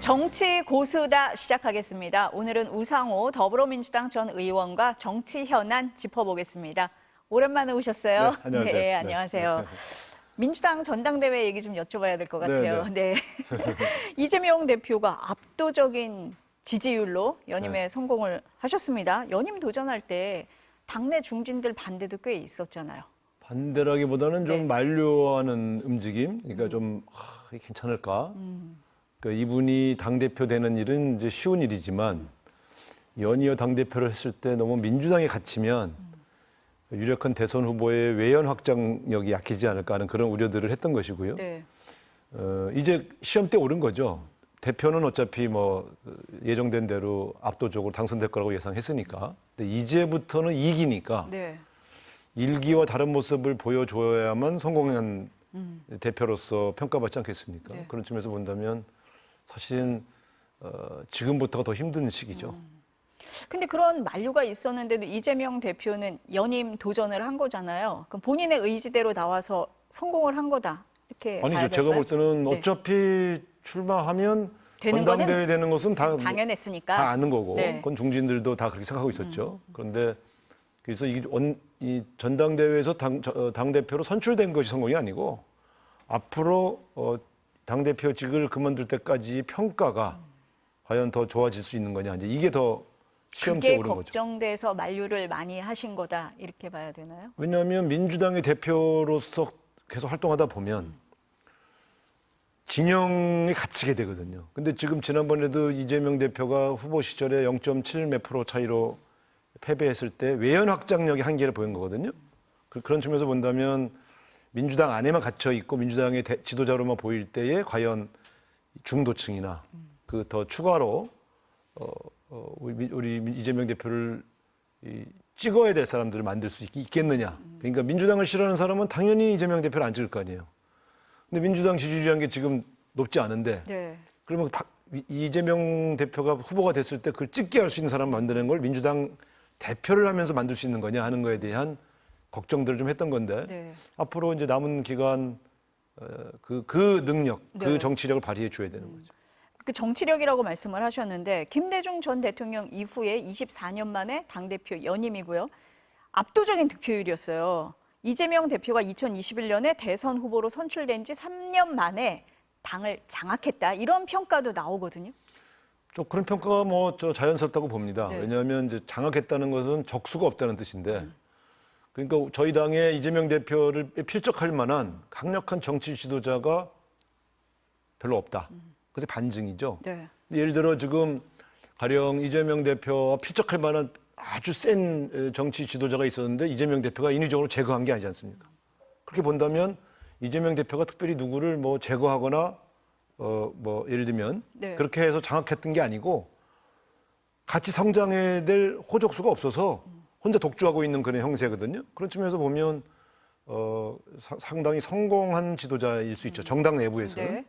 정치 고수다 시작하겠습니다. 오늘은 우상호 더불어민주당 전 의원과 정치 현안 짚어보겠습니다. 오랜만에 오셨어요. 네, 안녕하세요. 네, 안녕하세요. 네. 민주당 전당대회 얘기 좀 여쭤봐야 될 것 같아요. 네. 이재명 대표가 압도적인 지지율로 연임에 네. 성공을 하셨습니다. 연임 도전할 때 당내 중진들 반대도 꽤 있었잖아요. 반대라기보다는 좀 네. 만류하는 움직임, 그러니까 이게 괜찮을까? 그러니까 이분이 당대표 되는 일은 이제 쉬운 일이지만 연이어 당대표를 했을 때 너무 민주당에 갇히면 유력한 대선 후보의 외연 확장력이 약해지지 않을까 하는 그런 우려들을 했던 것이고요. 네. 이제 시험대 오른 거죠. 대표는 어차피 뭐 예정된 대로 압도적으로 당선될 거라고 예상했으니까. 근데 이제부터는 이기니까 네. 일기와 다른 모습을 보여줘야만 성공한 대표로서 평가받지 않겠습니까? 네. 그런 측면에서 본다면 사실은 지금부터가 더 힘든 시기죠. 근데 그런 만류가 있었는데도 이재명 대표는 연임 도전을 한 거잖아요. 그럼 본인의 의지대로 나와서 성공을 한 거다. 이렇게 봐야 아니죠. 제가 될까요? 볼 때는 네. 어차피 출마하면 되는 전당대회 되는 것은 당연했으니까. 다 아는 거고, 네. 그건 중진들도 다 그렇게 생각하고 있었죠. 그런데 그래서 이 전당대회에서 당대표로 선출된 것이 성공이 아니고 앞으로 당대표직을 그만둘 때까지 평가가 과연 더 좋아질 수 있는 거냐. 이제 이게 더 시험대에 그게 오른 거죠. 걱정돼서 만류를 많이 하신 거다. 이렇게 봐야 되나요? 왜냐하면 민주당의 대표로서 계속 활동하다 보면 진영에 갇히게 되거든요. 근데 지금 지난번에도 이재명 대표가 후보 시절에 0.7 몇 프로 차이로 패배했을 때 외연 확장력의 한계를 보인 거거든요. 그런 측면에서 본다면 민주당 안에만 갇혀 있고 민주당의 지도자로만 보일 때에 과연 중도층이나 그 더 추가로 우리 이재명 대표를 찍어야 될 사람들을 만들 수 있겠느냐. 그러니까 민주당을 싫어하는 사람은 당연히 이재명 대표를 안 찍을 거 아니에요. 근데 민주당 지지율이라는 게 지금 높지 않은데 네. 그러면 이재명 대표가 후보가 됐을 때 그걸 찍게 할 수 있는 사람 만드는 걸 민주당 대표를 하면서 만들 수 있는 거냐 하는 거에 대한 걱정들을 좀 했던 건데 네. 앞으로 이제 남은 기간 그 능력, 네. 그 정치력을 발휘해 줘야 되는 거죠. 그 정치력이라고 말씀을 하셨는데 김대중 전 대통령 이후에 24년 만에 당대표 연임이고요. 압도적인 득표율이었어요. 이재명 대표가 2021년에 대선 후보로 선출된 지 3년 만에 당을 장악했다. 이런 평가도 나오거든요. 좀 그런 평가가 자연스럽다고 봅니다. 네. 왜냐하면 이제 장악했다는 것은 적수가 없다는 뜻인데 그러니까 저희 당의 이재명 대표를 필적할 만한 강력한 정치 지도자가 별로 없다. 그래서 반증이죠. 네. 예를 들어 지금 가령 이재명 대표와 필적할 만한 아주 센 정치 지도자가 있었는데 이재명 대표가 인위적으로 제거한 게 아니지 않습니까? 그렇게 본다면 이재명 대표가 특별히 누구를 제거하거나 예를 들면 네. 그렇게 해서 장악했던 게 아니고 같이 성장해야 될 호족수가 없어서 혼자 독주하고 있는 그런 형세거든요. 그런 측면에서 보면 상당히 성공한 지도자일 수 있죠. 정당 내부에서는. 네.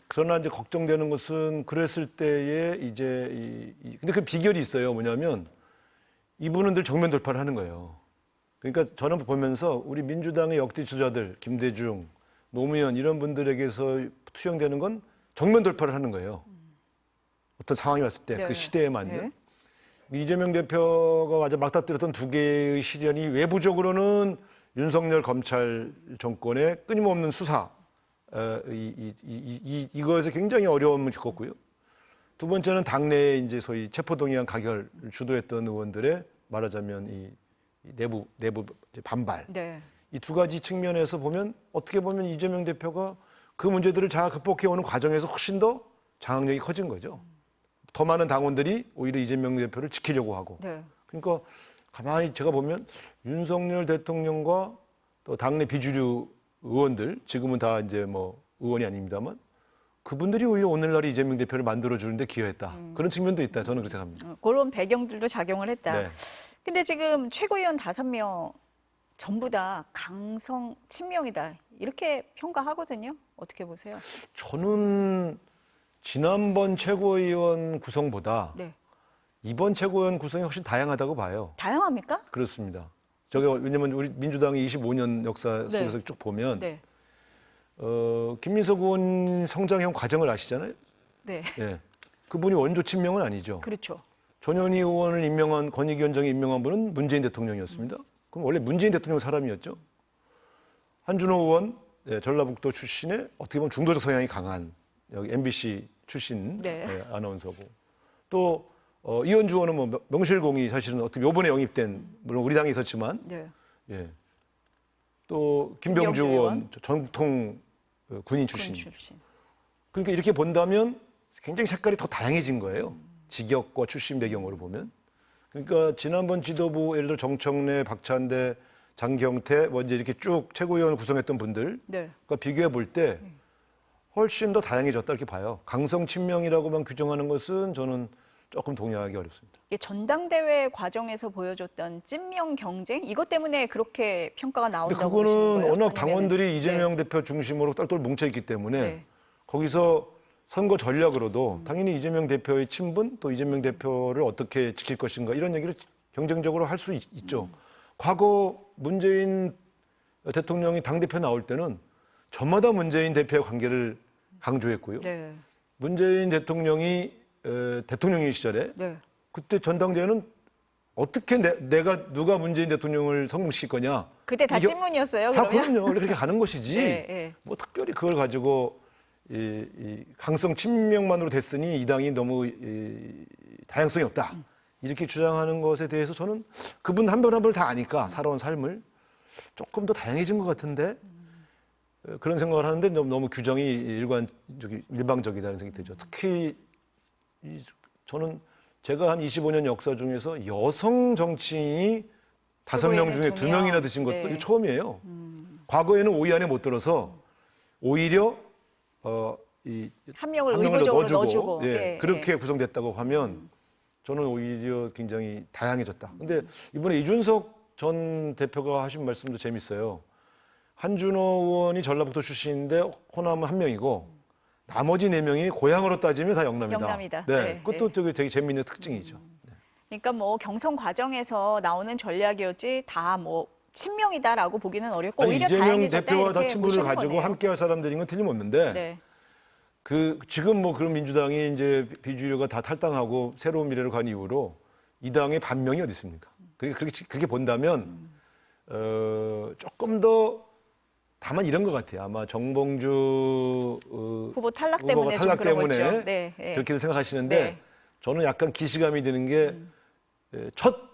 그러나 이제 걱정되는 것은 그랬을 때에 근데 그 비결이 있어요. 뭐냐면 이분은 늘 정면 돌파를 하는 거예요. 그러니까 저는 보면서 우리 민주당의 역대 지도자들, 김대중, 노무현 이런 분들에게서 투영되는 건 정면 돌파를 하는 거예요. 어떤 상황이 왔을 때 그 네. 시대에 맞는. 네. 이재명 대표가 맞아 막다뜨렸던 두 개의 시련이 외부적으로는 윤석열 검찰 정권의 끊임없는 수사, 이거에서 굉장히 어려움을 겪었고요. 두 번째는 당내에 이제 소위 체포동의안 가결을 주도했던 의원들의 말하자면 이 내부 이제 반발. 네. 이 두 가지 측면에서 보면 어떻게 보면 이재명 대표가 그 문제들을 잘 극복해오는 과정에서 훨씬 더 장악력이 커진 거죠. 더 많은 당원들이 오히려 이재명 대표를 지키려고 하고. 네. 그러니까 가만히 제가 보면 윤석열 대통령과 또 당내 비주류 의원들, 지금은 다 이제 의원이 아닙니다만 그분들이 오히려 오늘날 이재명 대표를 만들어주는데 기여했다. 그런 측면도 있다. 저는 그렇게 생각합니다. 그런 배경들도 작용을 했다. 네. 근데 지금 최고위원 5명 전부 다 강성 친명이다. 이렇게 평가하거든요. 어떻게 보세요? 저는 지난번 최고위원 구성보다 네. 이번 최고위원 구성이 훨씬 다양하다고 봐요. 다양합니까? 그렇습니다. 왜냐면 우리 민주당의 25년 역사 속에서 쭉 보면 네. 김민석 의원 성장형 과정을 아시잖아요. 네. 예. 그분이 원조 친명은 아니죠. 그렇죠. 전현희 의원을 임명한 권익위원장이 임명한 분은 문재인 대통령이었습니다. 그럼 원래 문재인 대통령 사람이었죠. 한준호 의원 전라북도 출신의 어떻게 보면 중도적 성향이 강한 여기 MBC 출신 네. 아나운서고 또 이현주 의원은 뭐 명실공히 사실은 어떻게 요번에 영입된 물론 우리 당에 있었지만 네. 예. 또 김병주 의원 전통 군인 출신. 그러니까 이렇게 본다면 굉장히 색깔이 더 다양해진 거예요. 직역과 출신 배경으로 보면. 그러니까 지난번 지도부 예를 들어 정청래, 박찬대, 장경태 먼저 이렇게 쭉 최고위원을 구성했던 분들 네. 그러니까 비교해 볼 때 훨씬 더 다양해졌다 이렇게 봐요. 강성 친명이라고만 규정하는 것은 저는 조금 동의하기 어렵습니다. 이게 전당대회 과정에서 보여줬던 찐명 경쟁 이것 때문에 그렇게 평가가 근데 나온다고 그거는 보시는 거예요? 워낙 아니면은- 당원들이 이재명 네. 대표 중심으로 똘똘 뭉쳐있기 때문에 네. 거기서 선거 전략으로도 당연히 이재명 대표의 친분 또 이재명 대표를 어떻게 지킬 것인가 이런 얘기를 경쟁적으로 할 수 있죠. 과거 문재인 대통령이 당대표 나올 때는 저마다 문재인 대표의 관계를 강조했고요. 네. 문재인 대통령이 대통령인 시절에 네. 그때 전당대회는 어떻게 내가 누가 문재인 대통령을 성공시킬 거냐. 그때 다 이게- 찐문이었어요. 다 그러면? 그럼요. 원래 그렇게 가는 것이지. 네, 네. 뭐 특별히 그걸 가지고 이 강성 친명만으로 됐으니 이 당이 너무 다양성이 없다. 이렇게 주장하는 것에 대해서 저는 그분 한 분 한 분을 다 아니까 살아온 삶을 조금 더 다양해진 것 같은데 그런 생각을 하는데 너무 규정이 일방적이다는 생각이 들죠. 특히 저는 제가 한 25년 역사 중에서 여성 정치인이 5명 중에 2명이나 드신 것도 네. 이게 처음이에요. 과거에는 5위 안에 못 들어서 오히려 한 명을 한 명을 의도적으로 넣어주고, 넣어주고. 예, 예, 그렇게 구성됐다고 하면 저는 오히려 굉장히 다양해졌다. 근데 이번에 이준석 전 대표가 하신 말씀도 재밌어요. 한준호 의원이 전라북도 출신인데 호남은 한 명이고 나머지 4명이 고향으로 따지면 다 영남이다. 영남이다. 네, 네, 그것도 되게 재미있는 특징이죠. 그러니까 뭐 경선 과정에서 나오는 전략이었지 다 뭐 친명이다라고 보기는 어렵고 아니, 오히려 이재명 다양해졌다 대표와 다 이렇게 친분을 보시는 가지고 거네요. 함께할 사람들인 건 틀림없는데 네. 지금 뭐 그런 민주당이 이제 비주류가 다 탈당하고 새로운 미래로 간 이후로 이 당의 반명이 어디 있습니까? 그렇게 본다면 조금 더 다만 이런 것 같아요. 아마 정봉주 후보 탈락 후보가 때문에 탈락 좀 그런 때문에 거죠. 네, 네. 그렇게 생각하시는데 네. 저는 약간 기시감이 드는 게 첫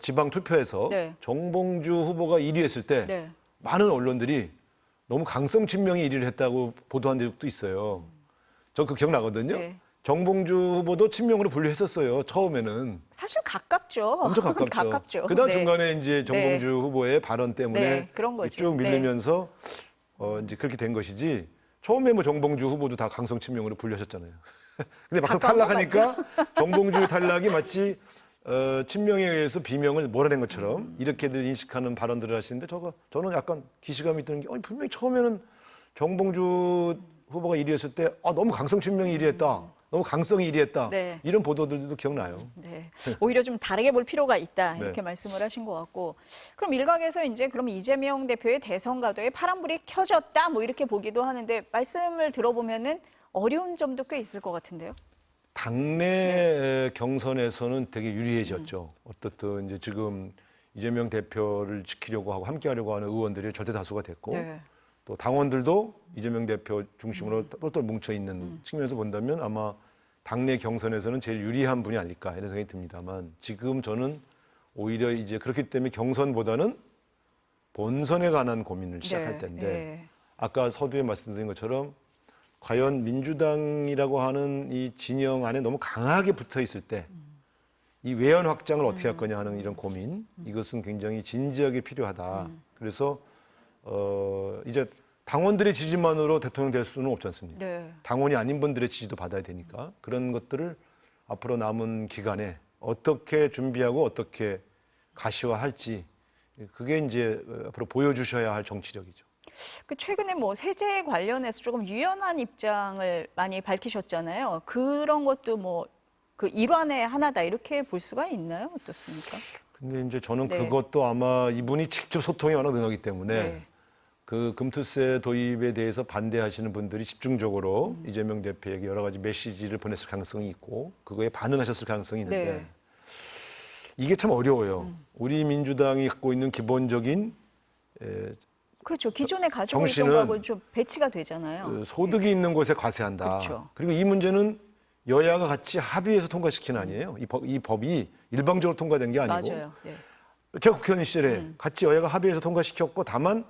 지방 투표에서 네. 정봉주 후보가 1위했을 때 네. 많은 언론들이 너무 강성 친명이 1위를 했다고 보도한 적도 있어요. 저 그 기억나거든요. 네. 정봉주 후보도 친명으로 분류했었어요. 처음에는 사실 가깝죠. 엄청 가깝죠. 가깝죠. 그다음 네. 중간에 이제 정봉주 후보의 발언 때문에 네, 그런 거죠. 쭉 밀리면서 이제 그렇게 된 것이지. 처음에 뭐 정봉주 후보도 다 강성 친명으로 분류하셨잖아요. 근데 막상 가까운 거 탈락하니까 정봉주 탈락이 마치 친명에 의해서 비명을 몰아낸 것처럼 이렇게들 인식하는 발언들을 하시는데 저는 약간 기시감이 드는 게 분명히 처음에는 정봉주 후보가 1위했을 때 너무 강성 친명이 1위했다. 너무 강성이 1위했다. 네. 이런 보도들도 기억나요. 네. 오히려 좀 다르게 볼 필요가 있다 이렇게 네. 말씀을 하신 것 같고 그럼 일각에서 이제 그럼 이재명 대표의 대선 가도에 파란불이 켜졌다 뭐 이렇게 보기도 하는데 말씀을 들어보면은 어려운 점도 꽤 있을 것 같은데요. 당내 경선에서는 되게 유리해졌죠. 어떻든 이제 지금 이재명 대표를 지키려고 하고 함께하려고 하는 의원들이 절대 다수가 됐고 네. 또 당원들도 이재명 대표 중심으로 똘똘 뭉쳐 있는 측면에서 본다면 아마 당내 경선에서는 제일 유리한 분이 아닐까 이런 생각이 듭니다만 지금 저는 오히려 이제 그렇기 때문에 경선보다는 본선에 관한 고민을 시작할 네, 텐데 네. 아까 서두에 말씀드린 것처럼 과연 민주당이라고 하는 이 진영 안에 너무 강하게 붙어 있을 때 이 외연 확장을 어떻게 할 거냐 하는 이런 고민 이것은 굉장히 진지하게 필요하다. 그래서 이제 당원들의 지지만으로 대통령 될 수는 없지 않습니까? 네. 당원이 아닌 분들의 지지도 받아야 되니까 그런 것들을 앞으로 남은 기간에 어떻게 준비하고 어떻게 가시화할지 그게 이제 앞으로 보여주셔야 할 정치력이죠. 그 최근에 뭐 세제 관련해서 조금 유연한 입장을 많이 밝히셨잖아요. 그런 것도 뭐 그 일환의 하나다 이렇게 볼 수가 있나요? 어떻습니까? 근데 이제 저는 네. 그것도 아마 이분이 직접 소통에 워낙 능하기 때문에 네. 그 금투세 도입에 대해서 반대하시는 분들이 집중적으로 이재명 대표에게 여러 가지 메시지를 보냈을 가능성이 있고 그거에 반응하셨을 가능성이 있는데 네. 이게 참 어려워요. 우리 민주당이 갖고 있는 기본적인 그렇죠. 기존에 가지고 있던 정신은 거하고 좀 배치가 되잖아요. 그 소득이 있는 곳에 과세한다. 그렇죠. 그리고 이 문제는 여야가 같이 합의해서 통과시킨 아니에요. 이 법이 일방적으로 통과된 게 아니고 맞아요. 네. 제가 국회의원 시절에 같이 여야가 합의해서 통과시켰고 다만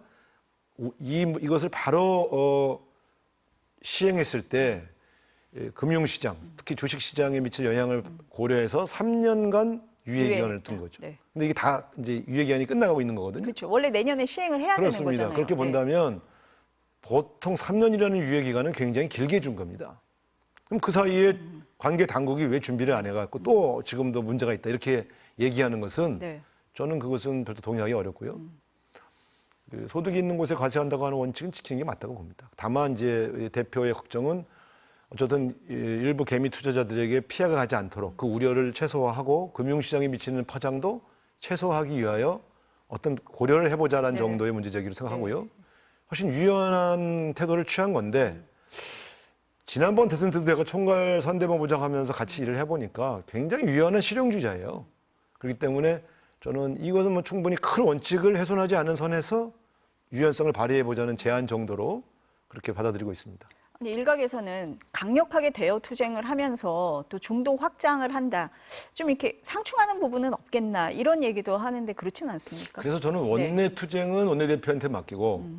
이것을 바로 시행했을 때 금융시장, 특히 주식시장에 미칠 영향을 고려해서 3년간 유예기간을 둔 거죠. 네. 근데 이게 다 이제 유예기간이 끝나가고 있는 거거든요. 그렇죠. 원래 내년에 시행을 해야 되는 그렇습니다. 거잖아요. 그렇게 네. 본다면 보통 3년이라는 유예기간은 굉장히 길게 준 겁니다. 그럼 그 사이에 관계 당국이 왜 준비를 안 해갖고 또 지금도 문제가 있다 이렇게 얘기하는 것은 네. 저는 그것은 별로 동의하기 어렵고요. 그 소득이 있는 곳에 과세한다고 하는 원칙은 지키는 게 맞다고 봅니다. 다만 이제 대표의 걱정은 어쨌든 일부 개미 투자자들에게 피해가 가지 않도록 그 우려를 최소화하고 금융시장에 미치는 파장도 최소화하기 위하여 어떤 고려를 해보자라는 네. 정도의 문제제기로 생각하고요. 훨씬 유연한 태도를 취한 건데 지난번 대선 때도 제가 총괄 선대본부장하면서 같이 일을 해보니까 굉장히 유연한 실용주의자예요. 그렇기 때문에 저는 이것은 뭐 충분히 큰 원칙을 훼손하지 않은 선에서 유연성을 발휘해보자는 제안 정도로 그렇게 받아들이고 있습니다. 아니, 일각에서는 강력하게 대여 투쟁을 하면서 또 중도 확장을 한다. 좀 이렇게 상충하는 부분은 없겠나 이런 얘기도 하는데 그렇지는 않습니까? 그래서 저는 원내 투쟁은 원내대표한테 맡기고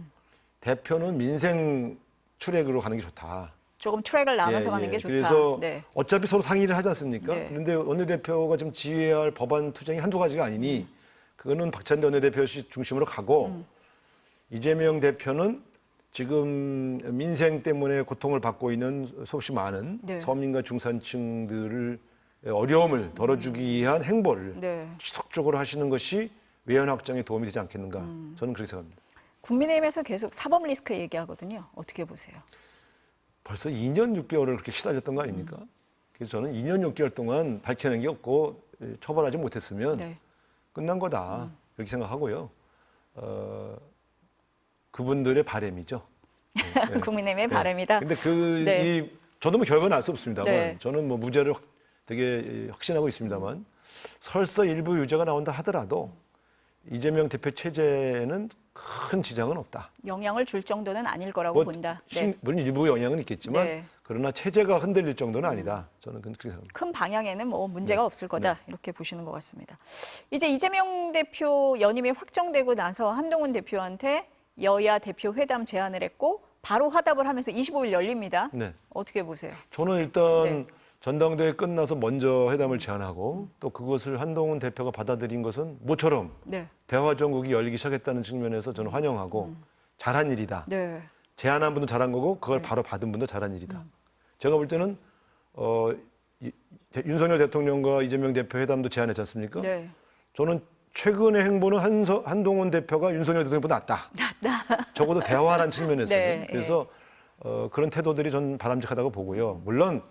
대표는 민생 출액으로 가는 게 좋다. 조금 트랙을 나눠서 가는 게 좋다. 그래서 네. 어차피 서로 상의를 하지 않습니까? 네. 그런데 원내대표가 좀 지휘해야 할 법안 투쟁이 한두 가지가 아니니 그거는 박찬대 원내대표 중심으로 가고 이재명 대표는 지금 민생 때문에 고통을 받고 있는 수없이 많은 네. 서민과 중산층들을 어려움을 덜어주기 위한 행보를 네. 지속적으로 하시는 것이 외연 확장에 도움이 되지 않겠는가. 저는 그렇게 생각합니다. 국민의힘에서 계속 사법 리스크 얘기하거든요. 어떻게 보세요? 벌써 2년 6개월을 그렇게 시달렸던 거 아닙니까? 그래서 저는 2년 6개월 동안 밝혀낸 게 없고 처벌하지 못했으면 네. 끝난 거다. 이렇게 생각하고요. 그분들의 바람이죠. 네. 국민의힘의 네. 바람이다. 근데 네. 저도 뭐 결과는 알 수 없습니다만 네. 저는 뭐 무죄를 되게 확신하고 있습니다만 설사 일부 유죄가 나온다 하더라도 이재명 대표 체제는 큰 지장은 없다. 영향을 줄 정도는 아닐 거라고 본다. 네. 물론 일부 영향은 있겠지만 네. 그러나 체제가 흔들릴 정도는 아니다. 저는 그렇게 생각합니다. 큰 방향에는 뭐 문제가 없을 거다 이렇게 보시는 것 같습니다. 이제 이재명 대표 연임이 확정되고 나서 한동훈 대표한테 여야 대표 회담 제안을 했고 바로 화답을 하면서 25일 열립니다. 네. 어떻게 보세요? 저는 일단 네. 전당대회 끝나서 먼저 회담을 제안하고 또 그것을 한동훈 대표가 받아들인 것은 모처럼 네. 대화 전국이 열리기 시작했다는 측면에서 저는 환영하고 잘한 일이다. 네. 제안한 분도 잘한 거고 그걸 바로 받은 분도 잘한 일이다. 제가 볼 때는 윤석열 대통령과 이재명 대표 회담도 제안했지 않습니까? 네. 저는 최근의 행보는 한동훈 대표가 윤석열 대통령보다 낫다. 적어도 대화라는 측면에서는. 네, 그래서 그런 태도들이 전 바람직하다고 보고요. 물론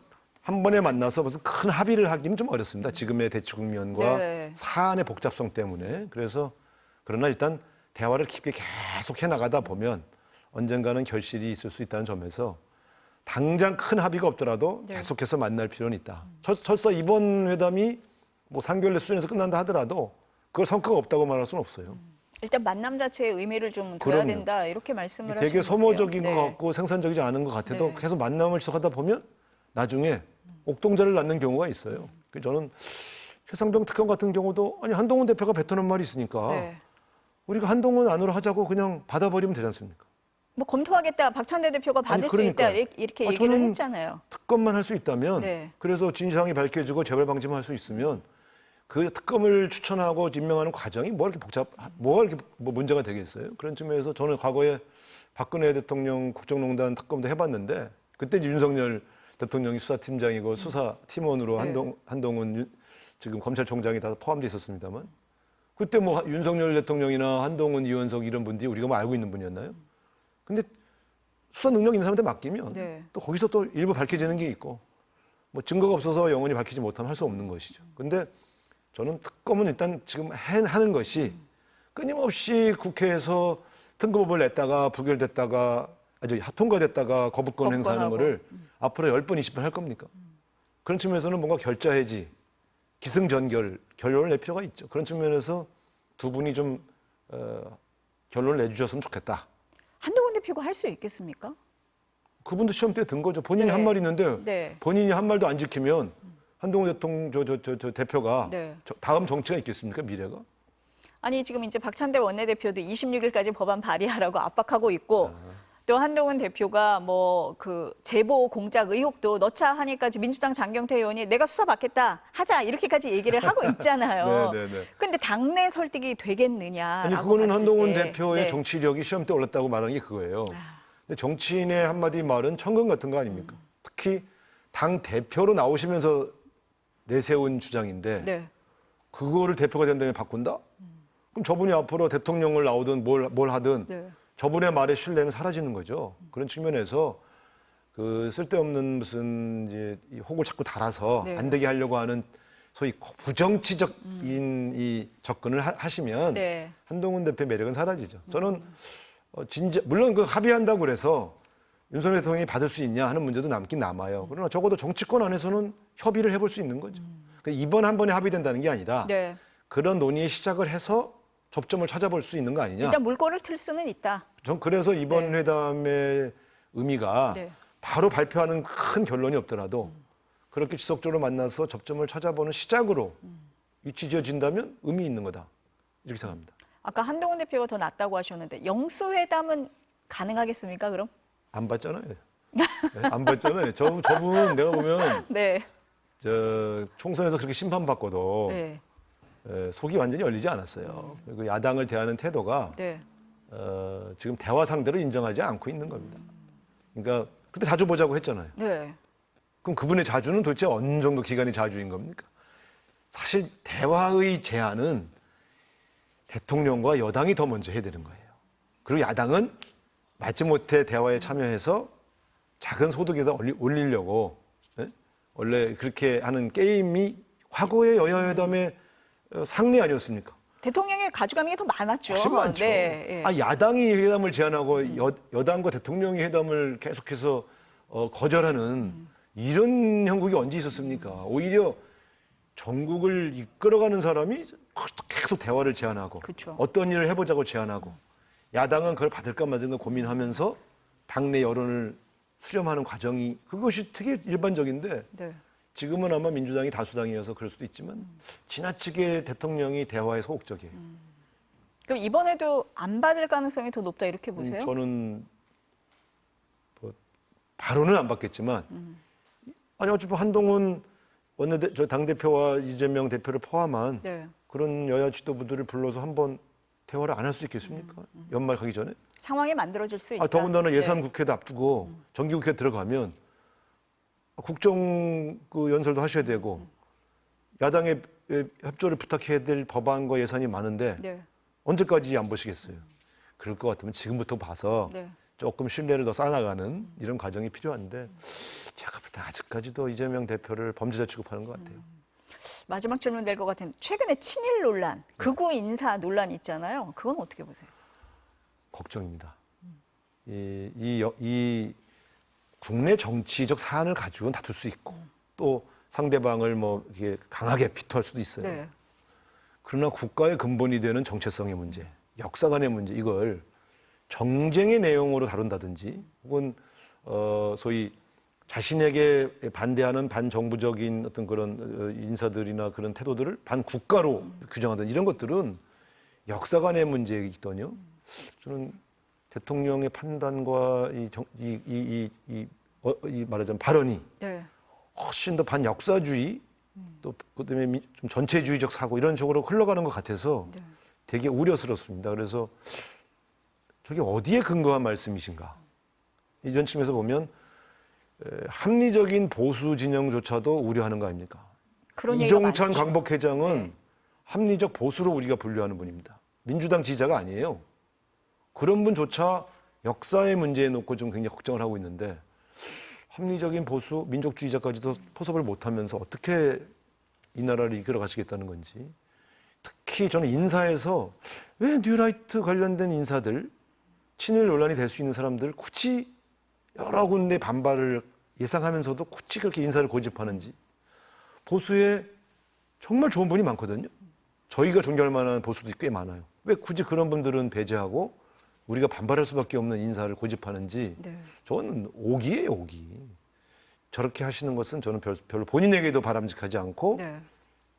한 번에 만나서 무슨 큰 합의를 하기는 좀 어렵습니다. 지금의 대치 국면과 네. 사안의 복잡성 때문에. 그래서 그러나 일단 대화를 깊게 계속 해나가다 보면 언젠가는 결실이 있을 수 있다는 점에서 당장 큰 합의가 없더라도 네. 계속해서 만날 필요는 있다. 설사 이번 회담이 뭐 상견례 수준에서 끝난다 하더라도 그걸 성과가 없다고 말할 수는 없어요. 일단 만남 자체의 의미를 좀 둬야 그럼요. 된다 이렇게 말씀을 하시는 되게 소모적인 거고요. 것 같고 생산적이지 않은 것 같아도 네. 계속 만남을 지속하다 보면 나중에 옥동자를 낳는 경우가 있어요. 그래서 저는 최상병 특검 같은 경우도 아니 한동훈 대표가 뱉어놓은 말이 있으니까 네. 우리가 한동훈 안으로 하자고 그냥 받아버리면 되지 않습니까? 뭐 검토하겠다. 박찬대 대표가 받을 수 있다 그러니까요. 이렇게 아, 얘기를 저는 했잖아요. 특검만 할 수 있다면 네. 그래서 진상이 밝혀지고 재발 방지만 할 수 있으면 그 특검을 추천하고 임명하는 과정이 뭐 이렇게 뭐 문제가 되겠어요? 그런 측면에서 저는 과거에 박근혜 대통령 국정농단 특검도 해봤는데 그때 이제 윤석열 대통령이 수사팀장이고 수사팀원으로 네. 한동훈 지금 검찰총장이 다 포함되어 있었습니다만 그때 뭐 윤석열 대통령이나 한동훈, 이원석 이런 분들이 우리가 뭐 알고 있는 분이었나요? 근데 수사 능력 있는 사람한테 맡기면 네. 또 거기서 또 일부 밝혀지는 게 있고 뭐 증거가 없어서 영원히 밝히지 못하면 할 수 없는 것이죠. 근데 저는 특검은 일단 지금 하는 것이 끊임없이 국회에서 등급법을 냈다가 부결됐다가 통과됐다가 거부권 행사하는 거부권하고. 거를 앞으로 10번, 20번 할 겁니까? 그런 측면에서는 뭔가 결자해지, 기승전결, 결론을 낼 필요가 있죠. 그런 측면에서 두 분이 좀 결론을 내주셨으면 좋겠다. 한동훈 대표가 할 수 있겠습니까? 그분도 시험대에 든 거죠. 본인이 네. 한 말이 있는데 네. 본인이 한 말도 안 지키면 한동훈 대표가 네. 다음 정치가 있겠습니까? 미래가? 아니 지금 이제 박찬대 원내대표도 26일까지 법안 발의하라고 압박하고 있고 또 한동훈 대표가 뭐 그 제보 공작 의혹도 넣자 하니까 지금 민주당 장경태 의원이 내가 수사 받겠다 하자 이렇게까지 얘기를 하고 있잖아요. 네, 네, 네. 근데 당내 설득이 되겠느냐라고 아니 그거는 봤을 한동훈 때. 대표의 네. 정치력이 시험대 올랐다고 말하는 게 그거예요. 근데 정치인의 한마디 말은 천금 같은 거 아닙니까? 특히 당 대표로 나오시면서 내세운 주장인데 네. 그거를 대표가 된 다음에 바꾼다? 그럼 저분이 앞으로 대통령을 나오든 뭘 하든 네. 저분의 말의 신뢰는 사라지는 거죠. 그런 측면에서 그 쓸데없는 무슨 이제 이 혹을 자꾸 달아서 네. 안 되게 하려고 하는 소위 부정치적인 이 접근을 하시면 네. 한동훈 대표의 매력은 사라지죠. 저는 진짜 물론 그 합의한다고 그래서 윤석열 대통령이 받을 수 있냐 하는 문제도 남긴 남아요. 그러나 적어도 정치권 안에서는 협의를 해볼 수 있는 거죠. 그러니까 이번 한 번에 합의된다는 게 아니라 네. 그런 논의의 시작을 해서 접점을 찾아볼 수 있는 거 아니냐. 일단 물꼬를 틀 수는 있다. 전 그래서 이번 네. 회담의 의미가 네. 바로 발표하는 큰 결론이 없더라도 그렇게 지속적으로 만나서 접점을 찾아보는 시작으로 위치 지어진다면 의미 있는 거다. 이렇게 생각합니다. 아까 한동훈 대표가 더 낫다고 하셨는데 영수회담은 가능하겠습니까? 그럼? 안 봤잖아요. 네, 안 봤잖아요. 저분 내가 보면 네. 저 총선에서 그렇게 심판받고도 네. 속이 완전히 열리지 않았어요. 그리고 야당을 대하는 태도가 네. 지금 대화 상대로 인정하지 않고 있는 겁니다. 그러니까 그때 자주 보자고 했잖아요. 네. 그럼 그분의 자주는 도대체 어느 정도 기간이 자주인 겁니까? 사실 대화의 제안은 대통령과 여당이 더 먼저 해야 되는 거예요. 그리고 야당은 마지못해 대화에 참여해서 작은 소득에다 올리려고 원래 그렇게 하는 게임이 과거의 여야회담의 상례 아니었습니까? 대통령이 가져가는 게 더 많았죠. 훨씬 많죠. 네. 예. 아, 야당이 회담을 제안하고 여당과 대통령이 회담을 계속해서 거절하는 이런 형국이 언제 있었습니까? 오히려 전국을 이끌어가는 사람이 계속 대화를 제안하고 그쵸. 어떤 일을 해보자고 제안하고 야당은 그걸 받을까 말까 고민하면서 당내 여론을 수렴하는 과정이 그것이 되게 일반적인데 네. 지금은 아마 민주당이 다수당이어서 그럴 수도 있지만 지나치게 대통령이 대화에 소극적이에요. 그럼 이번에도 안 받을 가능성이 더 높다 이렇게 보세요? 저는 뭐 바로는 안 받겠지만 아니 어차피 한동훈 저 당대표와 이재명 대표를 포함한 네. 그런 여야 지도부들을 불러서 한번 대화를 안 할 수 있겠습니까? 연말 가기 전에? 상황이 만들어질 수 있다. 더군다나 예산 네. 국회도 앞두고 정기국회 들어가면 국정 그 연설도 하셔야 되고 야당의 협조를 부탁해야 될 법안과 예산이 많은데 네. 언제까지 안 보시겠어요? 그럴 것 같으면 지금부터 봐서 네. 조금 신뢰를 더 쌓아나가는 이런 과정이 필요한데 제가 볼 때 아직까지도 이재명 대표를 범죄자 취급하는 것 같아요. 마지막 질문 될 것 같은데 최근에 친일 논란, 극우 인사 논란 있잖아요. 그건 어떻게 보세요? 걱정입니다. 이 국내 정치적 사안을 가지고는 다툴 수 있고 또 상대방을 뭐 이게 강하게 비토할 수도 있어요. 네. 그러나 국가의 근본이 되는 정체성의 문제, 역사관의 문제 이걸 정쟁의 내용으로 다룬다든지 혹은 소위 자신에게 반대하는 반정부적인 어떤 그런 인사들이나 그런 태도들을 반국가로 규정하든 이런 것들은 역사관의 문제이거든요. 저는 대통령의 판단과 이 말하자면 발언이 네. 훨씬 더 반역사주의 또 그다음에 좀 전체주의적 사고 이런 쪽으로 흘러가는 것 같아서 네. 되게 우려스럽습니다. 그래서 저게 어디에 근거한 말씀이신가? 이런 측면에서 보면 합리적인 보수 진영조차도 우려하는 거 아닙니까? 그런 얘기가 이종찬 많죠. 광복회장은 네. 합리적 보수로 우리가 분류하는 분입니다. 민주당 지지자가 아니에요. 그런 분조차 역사의 문제에 놓고 좀 굉장히 걱정을 하고 있는데 합리적인 보수, 민족주의자까지도 포섭을 못하면서 어떻게 이 나라를 이끌어 가시겠다는 건지 특히 저는 인사에서 왜 뉴라이트 관련된 인사들 친일 논란이 될 수 있는 사람들 굳이 여러 군데 반발을 예상하면서도 굳이 그렇게 인사를 고집하는지. 보수에 정말 좋은 분이 많거든요. 저희가 존경할 만한 보수도 꽤 많아요. 왜 굳이 그런 분들은 배제하고 우리가 반발할 수밖에 없는 인사를 고집하는지. 네. 저는 오기예요, 오기. 저렇게 하시는 것은 저는 별로 본인에게도 바람직하지 않고 네.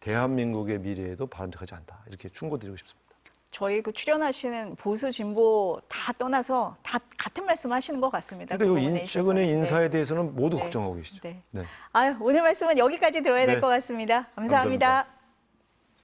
대한민국의 미래에도 바람직하지 않다. 이렇게 충고드리고 싶습니다. 저희 그 출연하시는 보수 진보 다 떠나서 다 같은 말씀하시는 것 같습니다. 그 그러니까 부분에 요 있어서. 최근의 네. 인사에 대해서는 모두 네. 걱정하고 계시죠. 네. 네. 아유, 오늘 말씀은 여기까지 들어야 될 네. 것 같습니다. 감사합니다. 감사합니다.